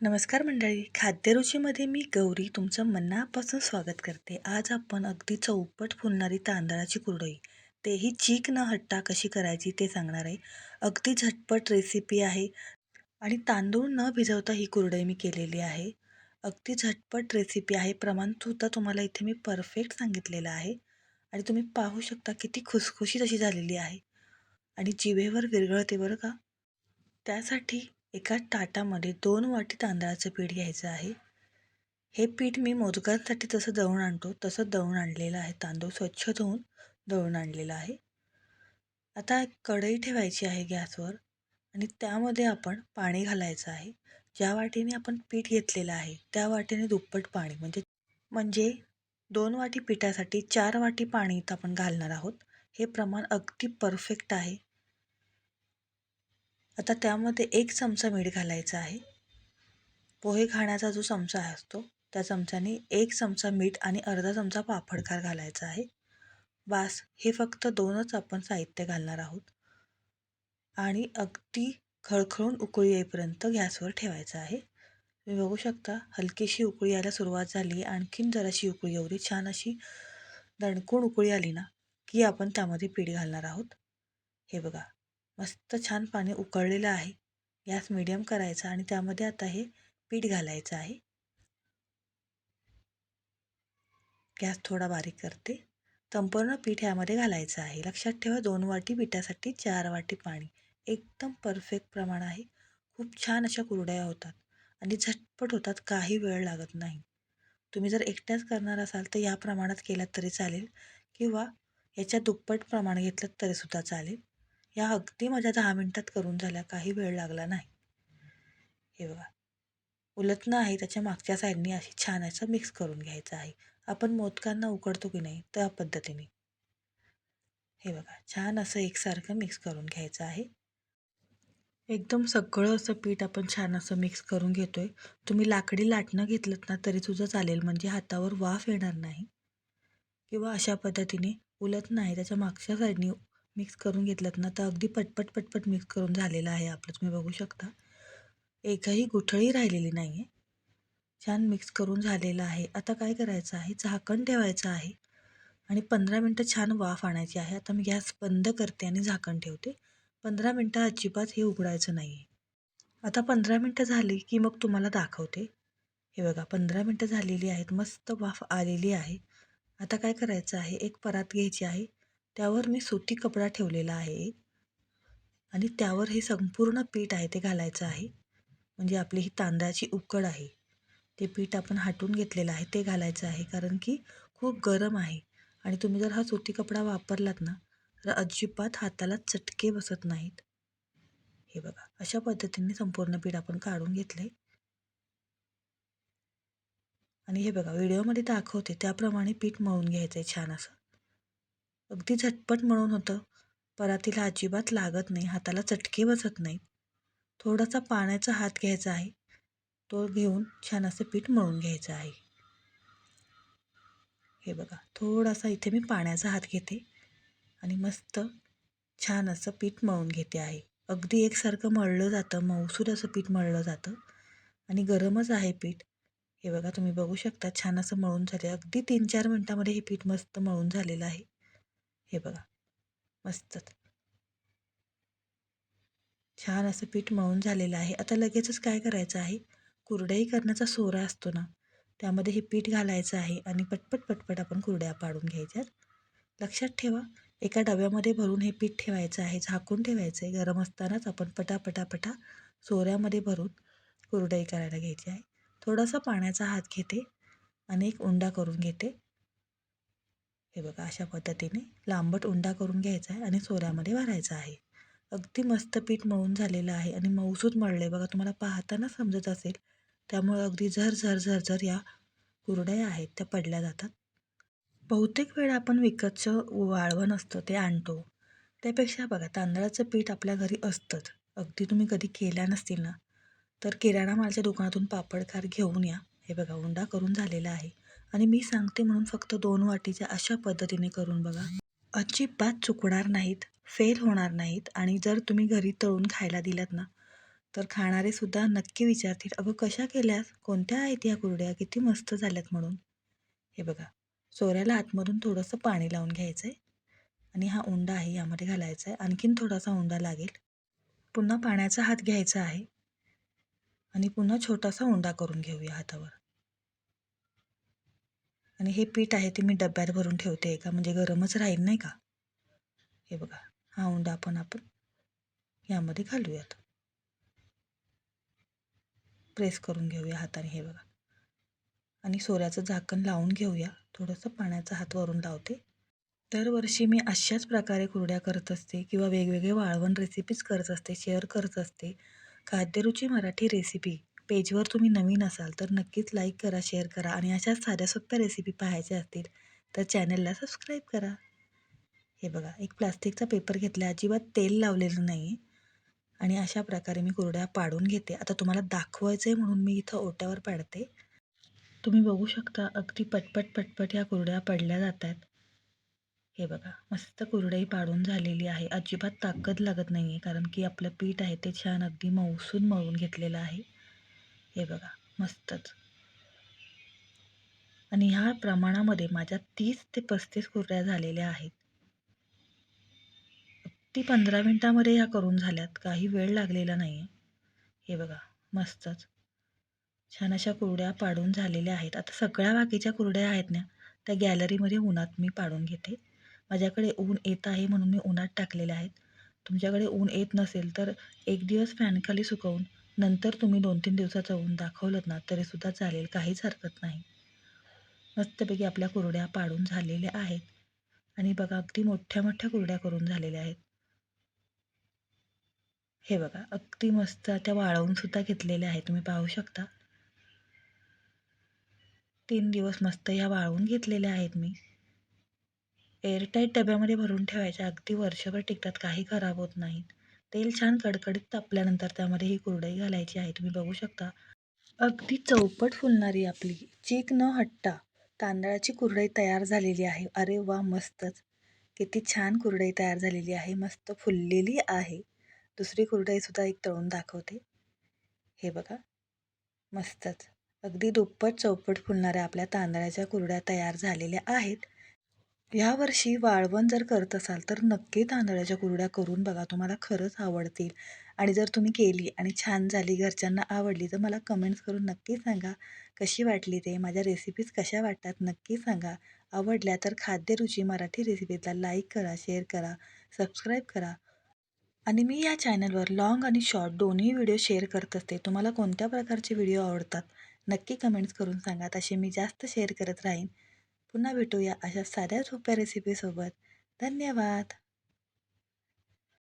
नमस्कार मंडळी, खाद्यरुचीमध्ये मी गौरी तुमचं मनापासून स्वागत करते. आज आपण अगदी चौपट फुलणारी तांदळाची कुरडई, तेही चीक न हटता कशी करायची ते सांगणार आहे. अगदी झटपट रेसिपी आहे आणि तांदूळ न भिजवता ही कुरडई मी केलेली आहे. अगदी झटपट रेसिपी आहे. प्रमाणसुद्धा तुम्हाला इथे मी परफेक्ट सांगितलेलं आहे आणि तुम्ही पाहू शकता किती खुसखुशीत अशी झालेली आहे आणि जिभेवर विरघळते बरं का. त्यासाठी एका ताटामध्ये 2 वाटी तांदळाचं पीठ घ्यायचं आहे. हे पीठ मी मोदकांसाठी जसं दळून आणतो तसं दळून आणलेलं आहे. तांदूळ स्वच्छ धुवून दळून आणलेला आहे. आता एक कढई ठेवायची आहे गॅसवर आणि त्यामध्ये आपण पाणी घालायचं आहे. ज्या वाटीने आपण पीठ घेतलेलं आहे त्या वाटीने दुप्पट पाणी म्हणजे म्हणजे 2 वाटी पिठासाठी 4 वाटी पाणी इथं आपण घालणार आहोत. हे प्रमाण अगदी परफेक्ट आहे. आता त्यामध्ये 1 चमचा मीठ घालायचं आहे. पोहे खाण्याचा जो चमचा असतो त्या चमच्याने 1 चमचा मीठ आणि अर्धा चमचा पापडखार घालायचा आहे. बास, हे फक्त 2च आपण साहित्य घालणार आहोत आणि अगदी खळखळून उकळी येईपर्यंत गॅसवर ठेवायचं आहे. तुम्ही बघू शकता हलकीशी उकळी यायला सुरुवात झाली. आणखीन जराशी उकळी एवढी छान अशी दणकून उकळी आली ना की आपण त्यामध्ये पीठ घालणार आहोत. हे बघा, मस्त छान पाणी उकळलेलं आहे. गॅस मीडियम करायचा आणि त्यामध्ये आता हे पीठ घालायचं आहे. गॅस थोडा बारीक करते. संपूर्ण पीठ यामध्ये घालायचं आहे. लक्षात ठेवा 2 वाटी पिठासाठी 4 वाटी पाणी. एकदम परफेक्ट प्रमाण आहे. खूप छान अशा कुरडया होतात आणि झटपट होतात, काही वेळ लागत नाही. तुम्ही जर एकट्याच करणार असाल तर या प्रमाणात केलात तरी चालेल किंवा याच्या दुप्पट प्रमाण घेतलं तरीसुद्धा चालेल. या अगदी माझ्या 10 मिनिटात करून झाल्या, काही वेळ लागला नाही. हे बघा, उलटणं आहे त्याच्या मागच्या साईडनी अशी छान असं मिक्स करून घ्यायचं आहे. आपण मोदकांना उकडतो की नाही त्या पद्धतीने. हे बघा, छान असं एकसारखं मिक्स करून घ्यायचं आहे. एकदम सगळं असं पीठ आपण छान असं मिक्स करून घेतोय. तुम्ही लाकडी लाटणं घेतलंत ना तरी सुद्धा चालेल, म्हणजे हातावर वाफ येणार नाही. किंवा अशा पद्धतीने उलट नाही त्याच्या मागच्या साईडनी मिक्स करून घेतलंत ना तर अगदी पटपट पटपट मिक्स करून झालेलं आहे आपलं. तुम्ही बघू शकता एकही गुठळी राहिलेली नाही आहे. छान मिक्स करून झालेलं आहे. आता काय करायचं आहे, झाकण ठेवायचं आहे आणि 15 मिनटं छान वाफ आणायची आहे. आता मी गॅस बंद करते आणि झाकण ठेवते. 15 मिनटं अजिबात हे उघडायचं नाही आहे. आता 15 मिनटं झाली की मग तुम्हाला दाखवते. हे बघा, 15 मिनटं झालेली आहेत. मस्त वाफ आलेली आहे. आता काय करायचं आहे, एक परात घ्यायची आहे. त्यावर मी सुती कपडा ठेवलेला आहे आणि त्यावर हे संपूर्ण पीठ आहे ते घालायचं आहे. म्हणजे आपली ही तांदळाची उकड आहे. ते पीठ आपण हाटून घेतलेलं आहे ते घालायचं आहे, कारण की खूप गरम आहे आणि तुम्ही जर हा सुती कपडा वापरलात ना तर अजिबात हाताला चटके बसत नाहीत. हे बघा, अशा पद्धतीने संपूर्ण पीठ आपण काढून घेतले आणि हे बघा व्हिडिओमध्ये दाखवते त्याप्रमाणे पीठ मळून घ्यायचं आहे छान असं. अगदी झटपट मळून होतं. परातीला अजिबात लागत नाही, हाताला चटके बसत नाहीत. थोडासा पाण्याचा हात घ्यायचा आहे, तो घेऊन छान असं पीठ मळून घ्यायचं आहे. हे बघा, थोडासा इथे मी पाण्याचा हात घेते आणि मस्त छान असं पीठ मळून घेते आहे. अगदी एकसारखं मळलं जातं, मऊसूद असं पीठ मळलं जातं आणि गरमच आहे पीठ. हे बघा, तुम्ही बघू शकता छान असं मळून झाले. अगदी 3-4 मिनटामध्ये हे पीठ मस्त मळून झालेलं आहे. हे बघा, मस्तच छान असं पीठ मळून झालेलं आहे. आता लगेचच काय करायचं आहे, कुरडई करण्याचा सोरा असतो ना त्यामध्ये हे पीठ घालायचं आहे आणि पटपट पटपट आपण कुरड्या पाडून घ्यायच्यात. लक्षात ठेवा, एका डब्यामध्ये भरून हे पीठ ठेवायचं आहे, झाकून ठेवायचं आहे. गरम असतानाच आपण पटापटापटा सोऱ्यामध्ये भरून कुरडई करायला घ्यायची आहे. थोडासा पाण्याचा हात घेते आणि एक उंडा करून घेते. हे बघा, अशा पद्धतीने लांबट उंडा करून घ्यायचा आहे आणि सोऱ्यामध्ये भरायचा आहे. अगदी मस्त पीठ मळून झालेलं आहे आणि मऊसूत मळलं आहे बघा, तुम्हाला पाहताना समजत असेल. त्यामुळे अगदी झर झर झर या कुरडया आहेत त्या पडल्या जातात. बहुतेक वेळा आपण विकतचं वाळवण असतं ते आणतो. त्यापेक्षा बघा तांदळाचं पीठ आपल्या घरी असतंच. अगदी तुम्ही कधी केल्या नसतील ना तर किराणा मालाच्या दुकानातून पापडखार घेऊन या. हे बघा, उंडा करून झालेला आहे आणि मी सांगते म्हणून फक्त 2 वाटीच्या अशा पद्धतीने करून बघा. अजिबात चुकणार नाहीत, फेल होणार नाहीत आणि जर तुम्ही घरी तळून खायला दिलात ना तर खाणारे सुद्धा नक्की विचारतील, "अगं कशा केल्यास? कोणत्या आहेत या कुरड्या? किती मस्त झाल्यात" म्हणून. हे बघा, सोऱ्याला आतमधून थोडंसं पाणी लावून घ्यायचं आहे आणि हा उंडा आहे यामध्ये घालायचा आहे. आणखीन थोडासा उंडा लागेल. पुन्हा पाण्याचा हात घ्यायचा आहे आणि पुन्हा छोटासा उंडा करून घेऊया हातावर. आणि हे पीठ आहे ते मी डब्यात भरून ठेवते का म्हणजे गरमच राहील नाही का. हे बघा, हा उंडा आपण यामध्ये घालूयात. प्रेस करून घेऊया हाताने हे बघा. आणि सोऱ्याचं झाकण लावून घेऊया. थोडंसं पाण्याचा हात वरून लावते. दरवर्षी मी अशाच प्रकारे कुरड्या करत असते किंवा वेगवेगळे वाळवण रेसिपीज करत असते, शेअर करत असते. खाद्यरुची मराठी रेसिपी पेजवर तुम्ही नवीन असाल तर नक्कीच लाईक करा, शेअर करा आणि अशाच साध्या सोप्या रेसिपी पाहायच्या असतील तर चॅनलला सबस्क्राईब करा. हे बघा, एक प्लास्टिकचा पेपर घेतला, अजिबात तेल लावलेलं नाही आणि अशा प्रकारे मी कुरड्या पाडून घेते. आता तुम्हाला दाखवायचं आहे म्हणून मी इथं ओट्यावर पाडते. तुम्ही बघू शकता अगदी पटपट पटपट ह्या कुरड्या पडल्या जात आहेत. हे बघा, मस्त कुरडई पाडून झालेली आहे. अजिबात ताकद लागत नाही आहे कारण की आपलं पीठ आहे ते छान अगदी मऊसून मळून घेतलेलं आहे. हे बघा, मस्तच. आणि ह्या प्रमाणामध्ये माझ्या 30 ते 35 कुरड्या झालेल्या आहेत. ती 15 मिनिटामध्ये ह्या करून झाल्यात. काही वेळ लागलेला नाही आहे. हे बघा, मस्तच. छान अशा कुरड्या पाडून झालेल्या आहेत. आता सगळ्या बाकीच्या कुरड्या आहेत ना, त्या गॅलरीमध्ये उन्हात मी पाडून घेते. माझ्याकडे ऊन येत आहे म्हणून मी उन्हात टाकलेल्या आहेत. तुमच्याकडे ऊन येत नसेल तर एक दिवस फॅनखाली सुकवून नंतर तुम्ही 2-3 दिवसाचं ऊन दाखवलंत ना तरीसुद्धा चालेल, काहीच हरकत नाही. मस्तपैकी आपल्या कुरड्या पाडून झालेल्या आहेत आणि बघा अगदी मोठ्या मोठ्या कुरड्या करून झालेल्या आहेत. हे बघा, अगदी मस्त त्या वाळवून सुद्धा घेतलेल्या आहेत. तुम्ही पाहू शकता. 3 दिवस मस्त ह्या वाळवून घेतलेल्या आहेत मी. एअरटाईट डब्यामध्ये भरून ठेवायच्या, अगदी वर्षभर टिकतात, काही खराब होत नाहीत. तेल छान कडकडीत तापल्यानंतर त्यामध्ये ही कुरडई घालायची आहे. तुम्ही बघू शकता. अगदी चौपट फुलणारी आपली चीक न हटता तांदळाची कुरडई तयार झालेली आहे. अरे वा, मस्तच. किती छान कुरडई तयार झालेली आहे. मस्त फुललेली आहे. दुसरी कुरडईसुद्धा एक तळून दाखवते. हे बघा, मस्तच. अगदी दुप्पट चौपट फुलणाऱ्या आपल्या तांदळाच्या कुरड्या तयार झालेल्या आहेत. यावर्षी वाळवण जर करत असाल तर नक्की तांदळाच्या कुरड्या करून बघा, तुम्हाला खरंच आवडतील. आणि जर तुम्ही केली आणि छान झाली, घरच्यांना आवडली, तर मला कमेंट्स करून नक्की सांगा कशी वाटली ते. माझ्या रेसिपीज कशा वाटतात नक्की सांगा. आवडल्या तर खाद्यरुची मराठी रेसिपीजला लाईक करा, शेअर करा, सबस्क्राईब करा. आणि मी या चॅनलवर लाँग आणि शॉर्ट दोन्ही व्हिडिओ शेअर करत असते. तुम्हाला कोणत्या प्रकारचे व्हिडिओ आवडतात नक्की कमेंट्स करून सांगा. तसे मी जास्त शेअर करत राहीन. पुन्हा भेटूया अशा साध्या सोप्या रेसिपीसोबत. धन्यवाद.